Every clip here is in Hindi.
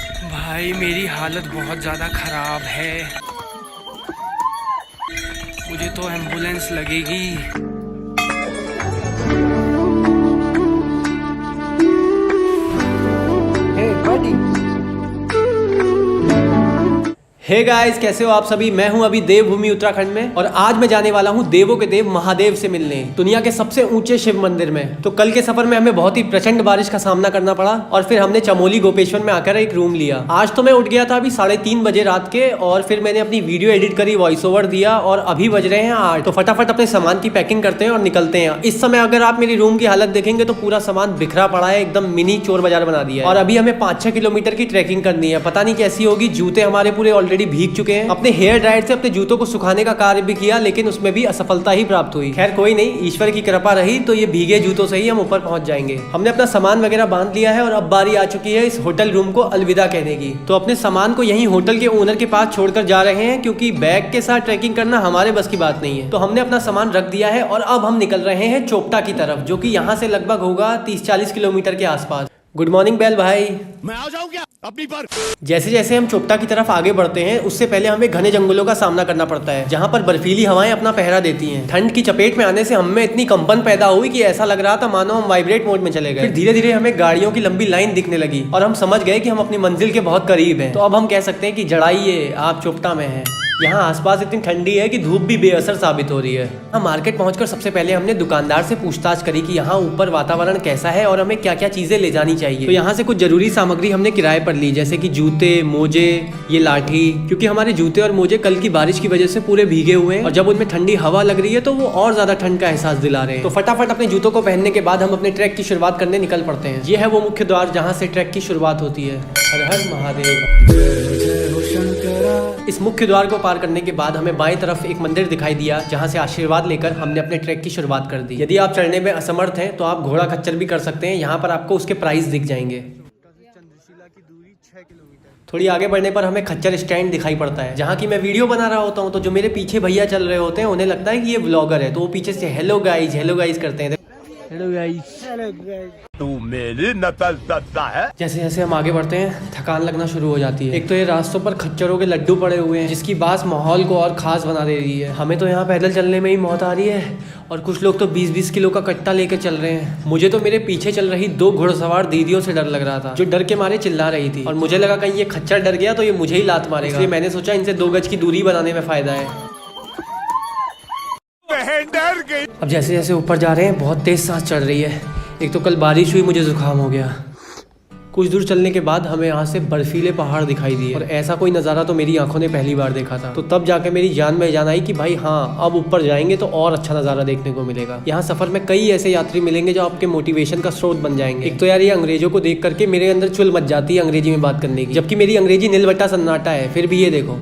भाई मेरी हालत बहुत ज़्यादा ख़राब है, मुझे तो एम्बुलेंस लगेगी। हे गाइस, कैसे हो आप सभी। मैं हूं अभी देवभूमि उत्तराखंड में और आज मैं जाने वाला हूं देवों के देव महादेव से मिलने, दुनिया के सबसे ऊंचे शिव मंदिर में। तो कल के सफर में हमें बहुत ही प्रचंड बारिश का सामना करना पड़ा और फिर हमने चमोली गोपेश्वर में आकर एक रूम लिया। आज तो मैं उठ गया था अभी 3:30 बजे रात के, और फिर मैंने अपनी वीडियो एडिट करी, वॉइस ओवर दिया, और अभी बज रहे हैं 8। तो फटाफट अपने सामान की पैकिंग करते हैं और निकलते हैं। इस समय अगर आप मेरी रूम की हालत देखेंगे तो पूरा सामान बिखरा पड़ा है, एकदम मिनी चोर बाजार बना दिया है। और अभी हमें 5-6 किलोमीटर की ट्रैकिंग करनी है, पता नहीं कैसी होगी। जूते हमारे पूरे ऑलरेडी भीग चुके हैं। अपने हेयर ड्रायर से अपने जूतों को सुखाने का कार्य भी किया, लेकिन उसमें भी असफलता ही प्राप्त हुई। खैर कोई नहीं, ईश्वर की कृपा रही तो ये भीगे जूतों से ही हम ऊपर पहुंच जाएंगे। हमने अपना सामान वगैरह बांध लिया है और अब बारी आ चुकी है इस होटल रूम को अलविदा कहने की। तो अपने सामान को यहीं होटल के ओनर के पास छोड़कर जा रहे हैं, क्योंकि बैग के साथ ट्रैकिंग करना हमारे बस की बात नहीं है। तो हमने अपना सामान रख दिया है और अब हम निकल रहे हैं चोपटा की तरफ, जो कि यहाँ से लगभग होगा 30-40 किलोमीटर के आसपास। गुड मॉर्निंग बैल भाई। मैं आ जाऊं क्या अपनी पर? जैसे जैसे हम चोपटा की तरफ आगे बढ़ते हैं, उससे पहले हमें घने जंगलों का सामना करना पड़ता है, जहाँ पर बर्फीली हवाएं अपना पहरा देती हैं। ठंड की चपेट में आने से हम में इतनी कंपन पैदा हुई कि ऐसा लग रहा था मानो हम वाइब्रेट मोड में चले गए। फिर धीरे धीरे हमें गाड़ियों की लंबी लाइन दिखने लगी और हम समझ गए कि हम अपनी मंजिल के बहुत करीब हैं। तो अब हम कह सकते हैं कि जड़ाइए, आप चोपटा में हैं। यहाँ आसपास इतनी ठंडी है कि धूप भी बेअसर साबित हो रही है। हम मार्केट पहुंचकर सबसे पहले हमने दुकानदार से पूछताछ करी कि यहाँ ऊपर वातावरण कैसा है और हमें क्या क्या चीजें ले जानी चाहिए। तो यहाँ से कुछ जरूरी सामग्री हमने किराए पर ली, जैसे कि जूते, मोजे, ये लाठी, क्योंकि हमारे जूते और मोजे कल की बारिश की वजह से पूरे भीगे हुए हैं और जब उनमें ठंडी हवा लग रही है तो वो और ज्यादा ठंड का एहसास दिला रहे हैं। तो फटाफट अपने जूतों को पहनने के बाद हम अपने ट्रैक की शुरुआत करने निकल पड़ते हैं। ये है वो मुख्य द्वार जहाँ से ट्रैक की शुरुआत होती है। हर हर महादेव। इस मुख्य द्वार को पार करने के बाद हमें बाएं तरफ एक मंदिर दिखाई दिया, जहां से आशीर्वाद लेकर हमने अपने ट्रैक की शुरुआत कर दी। यदि आप चढ़ने में असमर्थ हैं तो आप घोड़ा खच्चर भी कर सकते हैं, यहाँ पर आपको उसके प्राइस दिख जाएंगे। थोड़ी आगे बढ़ने पर हमें खच्चर स्टैंड दिखाई पड़ता है, जहाँ की मैं वीडियो बना रहा होता हूँ। तो जो मेरे पीछे भैया चल रहे होते हैं उन्हें लगता है कि ये व्लॉगर है, तो वो पीछे से हेलो गाइज करते हैं। हेलो गाइस, तू मेरी नकल करता है। जैसे जैसे हम आगे बढ़ते हैं थकान लगना शुरू हो जाती है। एक तो ये रास्तों पर खच्चरों के लड्डू पड़े हुए हैं, जिसकी बास माहौल को और खास बना दे रही है। हमें तो यहाँ पैदल चलने में ही मौत आ रही है और कुछ लोग तो 20-20 किलो का कट्टा लेकर चल रहे हैं। मुझे तो मेरे पीछे चल रही 2 घुड़सवार दीदियों से डर लग रहा था, जो डर के मारे चिल्ला रही थी, और मुझे लगा कहीं ये खच्चर डर गया तो ये मुझे ही लात मारेगा। इसलिए मैंने सोचा इनसे 2 गज की दूरी बनाने में फायदा है। डर गई। अब जैसे जैसे ऊपर जा रहे हैं बहुत तेज सांस चढ़ रही है। एक तो कल बारिश हुई, मुझे जुकाम हो गया। कुछ दूर चलने के बाद हमें यहाँ से बर्फीले पहाड़ दिखाई दिए और ऐसा कोई नज़ारा तो मेरी आंखों ने पहली बार देखा था। तो तब जाके मेरी जान में जान आई कि भाई हाँ, अब ऊपर जाएंगे तो और अच्छा नज़ारा देखने को मिलेगा। यहाँ सफर में कई ऐसे यात्री मिलेंगे जो आपके मोटिवेशन का स्रोत बन जाएंगे। एक तो यार ये अंग्रेजों को देख करके मेरे अंदर चुल मच जाती है अंग्रेजी में बात करने की, जबकि मेरी अंग्रेजी नीलबट्टा सन्नाटा है। फिर भी ये देखो।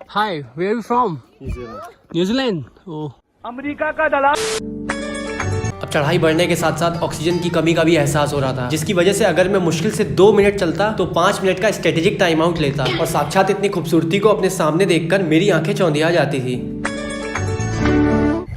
Hi, where you from? New Zealand. Oh, America का दलाल। अब चढ़ाई बढ़ने के साथ साथ ऑक्सीजन की कमी का भी एहसास हो रहा था, जिसकी वजह से अगर मैं मुश्किल से 2 मिनट चलता तो 5 मिनट का स्ट्रेटेजिक टाइम आउट लेता। और साक्षात इतनी खूबसूरती को अपने सामने देखकर मेरी आंखें चौंधिया जाती थी।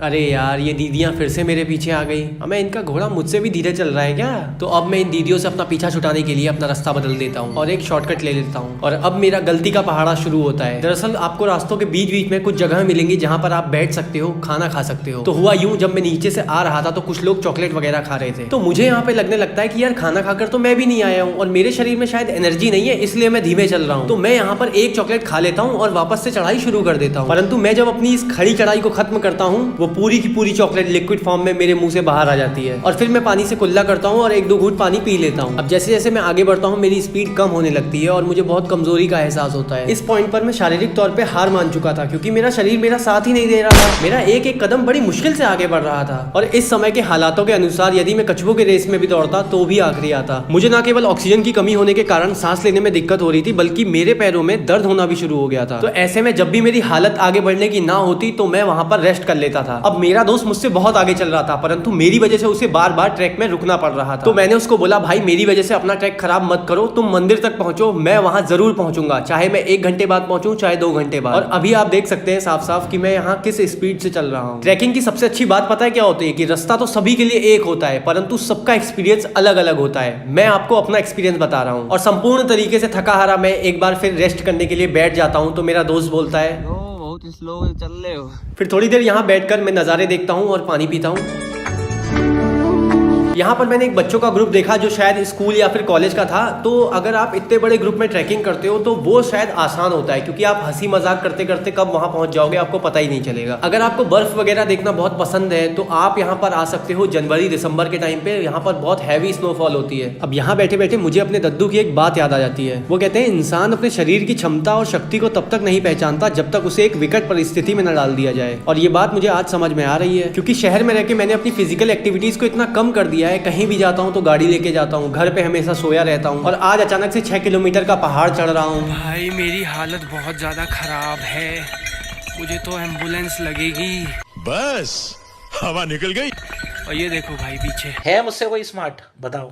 अरे यार, ये दीदियां फिर से मेरे पीछे आ गई। हमें इनका घोड़ा मुझसे भी धीरे चल रहा है क्या? तो अब मैं इन दीदियों से अपना पीछा छुटाने के लिए अपना रास्ता बदल देता हूँ और एक शॉर्टकट ले लेता हूँ। और अब मेरा गलती का पहाड़ा शुरू होता है। दरअसल आपको रास्तों के बीच बीच में कुछ जगह मिलेंगी जहाँ पर आप बैठ सकते हो, खाना खा सकते हो। तो हुआ यूं, जब मैं नीचे से आ रहा था तो कुछ लोग चॉकलेट वगैरह खा रहे थे। तो मुझे यहाँ पे लगने लगता है कि यार खाना खाकर तो मैं भी नहीं आया हूँ और मेरे शरीर में शायद एनर्जी नहीं है, इसलिए मैं धीमे चल रहा हूँ। तो मैं यहाँ पर एक चॉकलेट खा लेता हूँ और वापस से चढ़ाई शुरू कर देता हूँ। परंतु मैं जब अपनी इस खड़ी चढ़ाई को खत्म करता हूँ, वो पूरी की पूरी चॉकलेट लिक्विड फॉर्म में मेरे मुंह से बाहर आ जाती है और फिर मैं पानी से कुल्ला करता हूँ और 1-2 घूंट पानी पी लेता हूँ। अब जैसे जैसे मैं आगे बढ़ता हूँ मेरी स्पीड कम होने लगती है और मुझे बहुत कमजोरी का एहसास होता है। इस पॉइंट पर मैं शारीरिक तौर पे हार मान चुका था, क्योंकि मेरा शरीर मेरा साथ ही नहीं दे रहा था। मेरा एक एक कदम बड़ी मुश्किल से आगे बढ़ रहा था और इस समय के हालातों के अनुसार यदि मैं कछुओं के रेस में भी दौड़ता तो भी आखिरी आता। मुझे न केवल ऑक्सीजन की कमी होने के कारण सांस लेने में दिक्कत हो रही थी, बल्कि मेरे पैरों में दर्द होना भी शुरू हो गया था। तो ऐसे में जब भी मेरी हालत आगे बढ़ने की ना होती तो मैं वहां पर रेस्ट कर लेता था। अब मेरा दोस्त मुझसे बहुत आगे चल रहा था, परंतु मेरी वजह से उसे बार बार ट्रैक में रुकना पड़ रहा था। तो मैंने उसको बोला, भाई मेरी वजह से अपना ट्रैक खराब मत करो, तुम मंदिर तक पहुंचो, मैं वहां जरूर पहुंचूंगा, चाहे मैं 1 घंटे बाद पहुंचूं चाहे 2 घंटे बाद। और अभी आप देख सकते हैं साफ साफ कि मैं यहाँ किस स्पीड से चल रहा हूँ। ट्रैकिंग की सबसे अच्छी बात पता है क्या होती है, कि रास्ता तो सभी के लिए एक होता है, परंतु सबका एक्सपीरियंस अलग अलग होता है। मैं आपको अपना एक्सपीरियंस बता रहा हूँ और संपूर्ण तरीके से थका हारा मैं एक बार फिर रेस्ट करने के लिए बैठ जाता हूँ। तो मेरा दोस्त बोलता है, बहुत स्लो चल रहे हो। फिर थोड़ी देर यहाँ बैठकर मैं नज़ारे देखता हूँ और पानी पीता हूँ। यहाँ पर मैंने एक बच्चों का ग्रुप देखा जो शायद स्कूल या फिर कॉलेज का था। तो अगर आप इतने बड़े ग्रुप में ट्रैकिंग करते हो तो वो शायद आसान होता है, क्योंकि आप हंसी मजाक करते करते कब वहाँ पहुँच जाओगे आपको पता ही नहीं चलेगा। अगर आपको बर्फ वगैरह देखना बहुत पसंद है तो आप यहाँ पर आ सकते हो जनवरी दिसंबर के टाइम पे। यहाँ पर बहुत हैवी स्नोफॉल होती है। अब यहाँ बैठे बैठे मुझे अपने दद्दू की एक बात याद आ जाती है। वो कहते हैं, इंसान अपने शरीर की क्षमता और शक्ति को तब तक नहीं पहचानता जब तक उसे एक विकट परिस्थिति में न डाल दिया जाए। और ये बात मुझे आज समझ में आ रही है, क्योंकि शहर में रह के मैंने अपनी फिजिकल एक्टिविटीज को इतना कम कर दिया है। कहीं भी जाता हूँ तो गाड़ी लेके जाता हूँ, घर पे हमेशा सोया रहता हूँ, और आज अचानक से 6 किलोमीटर का पहाड़ चढ़ रहा हूँ। भाई मेरी हालत बहुत ज़्यादा ख़राब है, मुझे तो एम्बुलेंस लगेगी। बस हवा निकल गई। और ये देखो भाई पीछे है मुझसे कोई स्मार्ट, बताओ।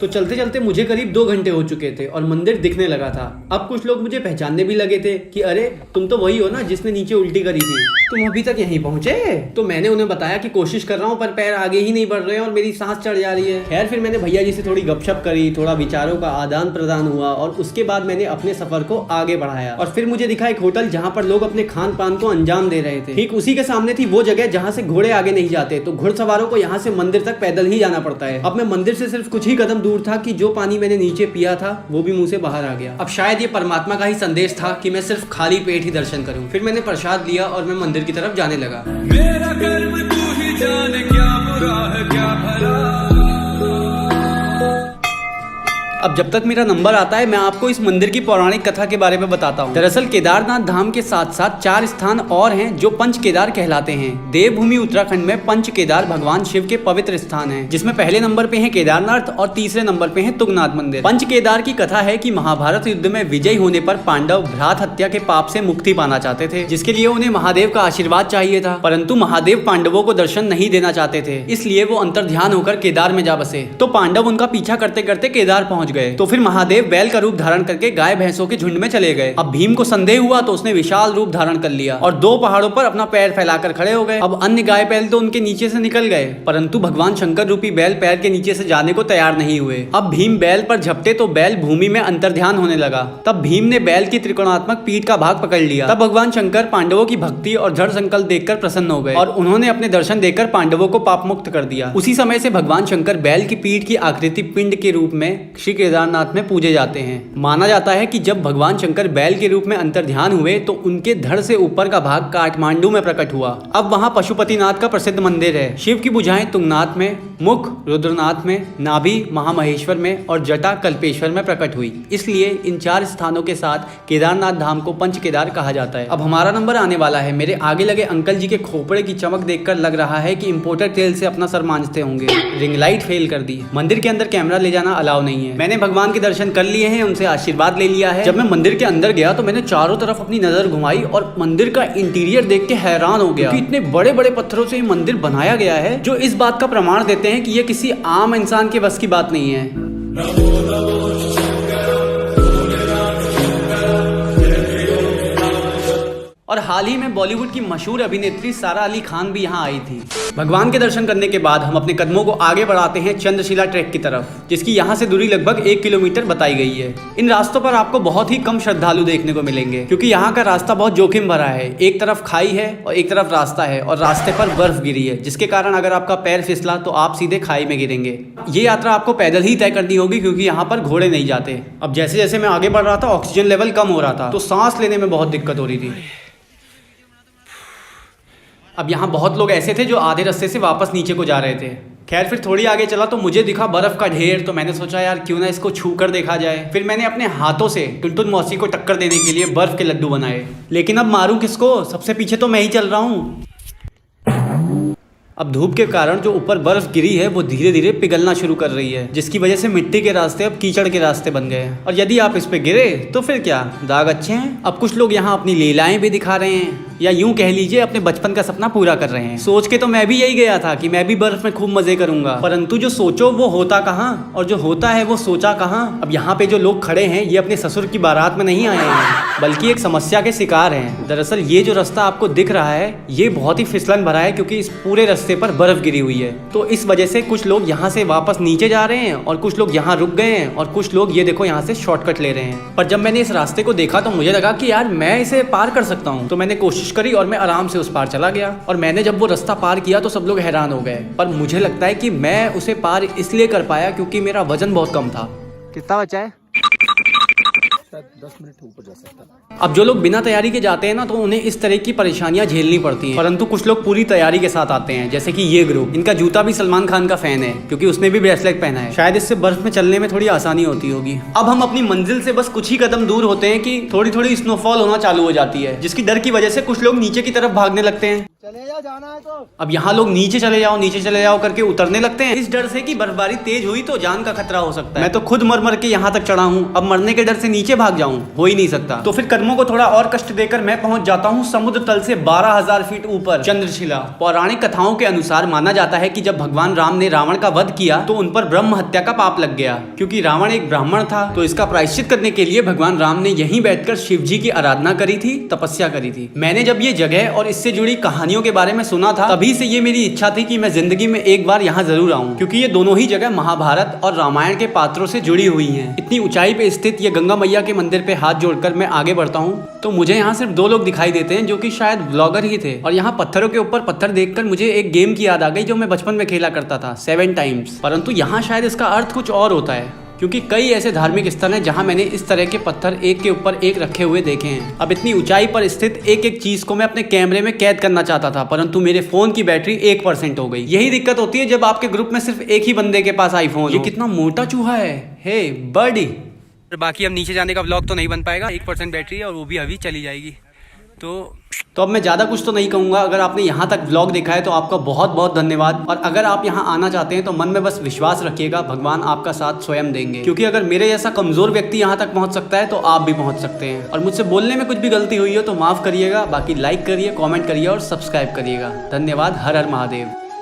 तो चलते चलते मुझे करीब 2 घंटे हो चुके थे और मंदिर दिखने लगा था। अब कुछ लोग मुझे पहचानने भी लगे थे कि अरे तुम तो वही हो ना जिसने नीचे उल्टी करी थी, तुम अभी तक यहीं पहुंचे। तो मैंने उन्हें बताया कि कोशिश कर रहा हूं पर पैर आगे ही नहीं बढ़ रहे हैं और मेरी सांस चढ़ जा रही है। खैर फिर मैंने भैया जी से थोड़ी गपशप करी, थोड़ा विचारों का आदान प्रदान हुआ और उसके बाद मैंने अपने सफर को आगे बढ़ाया। और फिर मुझे दिखा एक होटल जहाँ पर लोग अपने खान पान को अंजाम दे रहे थे। ठीक उसी के सामने थी वो जगह जहाँ से घोड़े आगे नहीं जाते, तो घुड़सवारों को यहाँ से मंदिर तक पैदल ही जाना पड़ता है। अब मैं मंदिर से सिर्फ कुछ ही कदम दूर था कि जो पानी मैंने नीचे पिया था वो भी मुंह से बाहर आ गया। अब शायद ये परमात्मा का ही संदेश था कि मैं सिर्फ खाली पेट ही दर्शन करूं। फिर मैंने प्रसाद लिया और मैं मंदिर की तरफ जाने लगा। मेरा कर्म तू ही जाने, क्या बुरा है क्या भला। अब जब तक मेरा नंबर आता है मैं आपको इस मंदिर की पौराणिक कथा के बारे में बताता हूँ। दरअसल केदारनाथ धाम के साथ साथ 4 स्थान और हैं जो पंच केदार कहलाते हैं। देवभूमि उत्तराखंड में पंच केदार भगवान शिव के पवित्र स्थान हैं, जिसमें पहले नंबर पे है केदारनाथ और तीसरे नंबर पे है तुंगनाथ मंदिर। पंच केदार की कथा है कि महाभारत युद्ध में विजयी होने पर पांडव भ्रात हत्या के पाप से मुक्ति पाना चाहते थे, जिसके लिए उन्हें महादेव का आशीर्वाद चाहिए था। परंतु महादेव पांडवों को दर्शन नहीं देना चाहते थे, इसलिए वो अंतर्ध्यान होकर केदार में जा बसे। तो पांडव उनका पीछा करते करते केदार पहुंच गए। तो फिर महादेव बैल का रूप धारण करके गाय भैंसों के झुंड में चले गए। अब भीम को संदेह हुआ तो उसने विशाल रूप धारण कर लिया और 2 पहाड़ों पर अपना पैर फैलाकर खड़े हो गए। अब अन्य गाय बैल तो उनके नीचे से निकल गए, परंतु भगवान शंकर रूपी बैल पैर के नीचे से जाने को तैयार नहीं हुए। अब भीम बैल पर झपटे तो बैल भूमि में अंतर्ध्यान होने लगा। तब भीम ने बैल की त्रिकोणात्मक पीठ का भाग पकड़ लिया। तब भगवान शंकर पांडवों की भक्ति और दृढ़ संकल्प देखकर प्रसन्न हो गए और उन्होंने अपने दर्शन देकर पांडवों को पाप मुक्त कर दिया। उसी समय से भगवान शंकर बैल की पीठ की आकृति पिंड के रूप में श्री केदारनाथ में पूजे जाते हैं। माना जाता है कि जब भगवान शंकर बैल के रूप में अंतर्ध्यान हुए तो उनके धड़ से ऊपर का भाग काठमांडू में प्रकट हुआ। अब वहां पशुपतिनाथ का प्रसिद्ध मंदिर है। शिव की भुजाएं तुंगनाथ में, मुख रुद्रनाथ में, नाभि महामहेश्वर में और जटा कल्पेश्वर में प्रकट हुई। इसलिए इन 4 स्थानों के साथ केदारनाथ धाम को पंच केदार कहा जाता है। अब हमारा नंबर आने वाला है। मेरे आगे लगे अंकल जी के खोपड़े की चमक देखकर लग रहा है कि इंपोर्टेड तेल से अपना सर मांजते होंगे। रिंग लाइट फेल कर दी। मंदिर के अंदर कैमरा ले जाना अलाउ नहीं है। मैंने भगवान के दर्शन कर लिए हैं, उनसे आशीर्वाद ले लिया है। जब मैं मंदिर के अंदर गया तो मैंने चारों तरफ अपनी नजर घुमाई और मंदिर का इंटीरियर देख के हैरान हो गया कि इतने बड़े बड़े पत्थरों से ये मंदिर बनाया गया है, जो इस बात का प्रमाण देते हैं कि ये किसी आम इंसान के बस की बात नहीं है। और हाल ही में बॉलीवुड की मशहूर अभिनेत्री सारा अली खान भी यहाँ आई थी। भगवान के दर्शन करने के बाद हम अपने कदमों को आगे बढ़ाते हैं चंद्रशिला ट्रैक की तरफ, जिसकी यहाँ से दूरी लगभग 1 किलोमीटर बताई गई है। इन रास्तों पर आपको बहुत ही कम श्रद्धालु देखने को मिलेंगे, क्योंकि यहाँ का रास्ता बहुत जोखिम भरा है। एक तरफ खाई है और एक तरफ रास्ता है और रास्ते पर बर्फ गिरी है, जिसके कारण अगर आपका पैर फिसला तो आप सीधे खाई में गिरेंगे। ये यात्रा आपको पैदल ही तय करनी होगी, क्योंकि यहाँ पर घोड़े नहीं जाते। अब जैसे जैसे मैं आगे बढ़ रहा था ऑक्सीजन लेवल कम हो रहा था, तो सांस लेने में बहुत दिक्कत हो रही थी। अब यहाँ बहुत लोग ऐसे थे जो आधे रास्ते से वापस नीचे को जा रहे थे। खैर फिर थोड़ी आगे चला तो मुझे दिखा बर्फ का ढेर, तो मैंने सोचा यार क्यों ना इसको छू कर देखा जाए। फिर मैंने अपने हाथों से टुनटुन मौसी को टक्कर देने के लिए बर्फ के लड्डू बनाए। लेकिन अब मारूं किसको, सबसे पीछे तो मैं ही चल रहा हूँ। अब धूप के कारण जो ऊपर बर्फ गिरी है वो धीरे धीरे पिघलना शुरू कर रही है, जिसकी वजह से मिट्टी के रास्ते अब कीचड़ के रास्ते बन गए हैं। और यदि आप इस पे गिरे तो फिर क्या, दाग अच्छे हैं। अब कुछ लोग यहाँ अपनी लीलाएं भी दिखा रहे हैं, या यूं कह लीजिए अपने बचपन का सपना पूरा कर रहे हैं। सोच के तो मैं भी यही गया था कि मैं भी बर्फ में खूब मजे करूंगा, परंतु जो सोचो वो होता कहाँ, और जो होता है वो सोचा कहाँ। अब यहाँ पे जो लोग खड़े हैं ये अपने ससुर की बारात में नहीं आए हैं, बल्कि एक समस्या के शिकार हैं। दरअसल ये जो रास्ता आपको दिख रहा है ये बहुत ही फिसलन भरा है, क्योंकि इस पूरे रास्ते पर बर्फ गिरी हुई है। तो इस वजह से कुछ लोग यहाँ से वापस नीचे जा रहे हैं और कुछ लोग यहाँ रुक गए हैं, और कुछ लोग ये देखो यहाँ से शॉर्टकट ले रहे हैं। पर जब मैंने इस रास्ते को देखा तो मुझे लगा कि यार मैं इसे पार कर सकता हूँ, तो मैंने कोशिश करी और मैं आराम से उस पार चला गया। और मैंने जब वो रास्ता पार किया तो सब लोग हैरान हो गए, पर मुझे लगता है कि मैं उसे पार इसलिए कर पाया क्योंकि मेरा वजन बहुत कम था। कितना बचा है? अब जो लोग बिना तैयारी के जाते हैं ना तो उन्हें इस तरह की परेशानियां झेलनी पड़ती हैं, परंतु कुछ लोग पूरी तैयारी के साथ आते हैं, जैसे कि ये ग्रुप। इनका जूता भी सलमान खान का फैन है, क्योंकि उसने भी ब्रेसलेट पहना है। शायद इससे बर्फ में चलने में थोड़ी आसानी होती होगी। अब हम अपनी मंजिल से बस कुछ ही कदम दूर होते हैं कि थोड़ी थोड़ी स्नोफॉल होना चालू हो जाती है, जिसकी डर की वजह से कुछ लोग नीचे की तरफ भागने लगते हैं। जाना है तो अब यहाँ लोग नीचे चले जाओ करके उतरने लगते हैं, इस डर से कि बर्फबारी तेज हुई तो जान का खतरा हो सकता है। मैं तो खुद मर मर के यहाँ तक चढ़ा हूँ, अब मरने के डर से नीचे भाग जाऊँ हो ही नहीं सकता। तो फिर कदमों को थोड़ा और कष्ट देकर मैं पहुंच जाता हूँ समुद्र तल से 12,000 फीट ऊपर चंद्रशिला। पौराणिक कथाओं के अनुसार माना जाता है कि जब भगवान राम ने रावण का वध किया तो उन पर ब्रह्म हत्या का पाप लग गया, क्योंकि रावण एक ब्राह्मण था। तो इसका प्रायश्चित करने के लिए भगवान राम ने यहीं बैठकर शिव जी की आराधना करी थी, तपस्या करी थी। मैंने जब ये जगह और इससे जुड़ी कहानियों के बारे में सुना था तभी से ये मेरी इच्छा थी कि मैं जिंदगी में एक बार यहाँ जरूर आऊँ, क्योंकि ये दोनों ही जगह महाभारत और रामायण के पात्रों से जुड़ी हुई हैं। इतनी ऊंचाई पे स्थित ये गंगा मैया के मंदिर पे हाथ जोड़कर मैं आगे बढ़ता हूँ तो मुझे यहाँ सिर्फ 2 लोग दिखाई देते हैं जो कि शायद ब्लॉगर ही थे। और यहाँ पत्थरों के ऊपर पत्थर देखकर मुझे एक गेम की याद आ गई जो मैं बचपन में खेला करता था 7 टाइम्स। परंतु यहाँ शायद इसका अर्थ कुछ और होता है, क्योंकि कई ऐसे धार्मिक स्थल हैं जहां मैंने इस तरह के पत्थर एक के ऊपर एक रखे हुए देखे हैं। अब इतनी ऊंचाई पर स्थित एक एक चीज को मैं अपने कैमरे में कैद करना चाहता था, परंतु मेरे फोन की बैटरी 1% हो गई। यही दिक्कत होती है जब आपके ग्रुप में सिर्फ एक ही बंदे के पास आईफोन। ये कितना मोटा चूहा है, हे बर्डी। बाकी अब नीचे जाने का व्लॉग तो नहीं बन पाएगा, 1% बैटरी है और वो भी अभी चली जाएगी। तो अब मैं ज़्यादा कुछ तो नहीं कहूँगा। अगर आपने यहाँ तक व्लॉग देखा है तो आपका बहुत बहुत धन्यवाद। और अगर आप यहाँ आना चाहते हैं तो मन में बस विश्वास रखिएगा, भगवान आपका साथ स्वयं देंगे। क्योंकि अगर मेरे जैसा कमज़ोर व्यक्ति यहाँ तक पहुँच सकता है तो आप भी पहुँच सकते हैं। और मुझसे बोलने में कुछ भी गलती हुई हो तो माफ़ करिएगा। बाकी लाइक करिए, कॉमेंट करिए और सब्सक्राइब करिएगा। धन्यवाद। हर हर महादेव।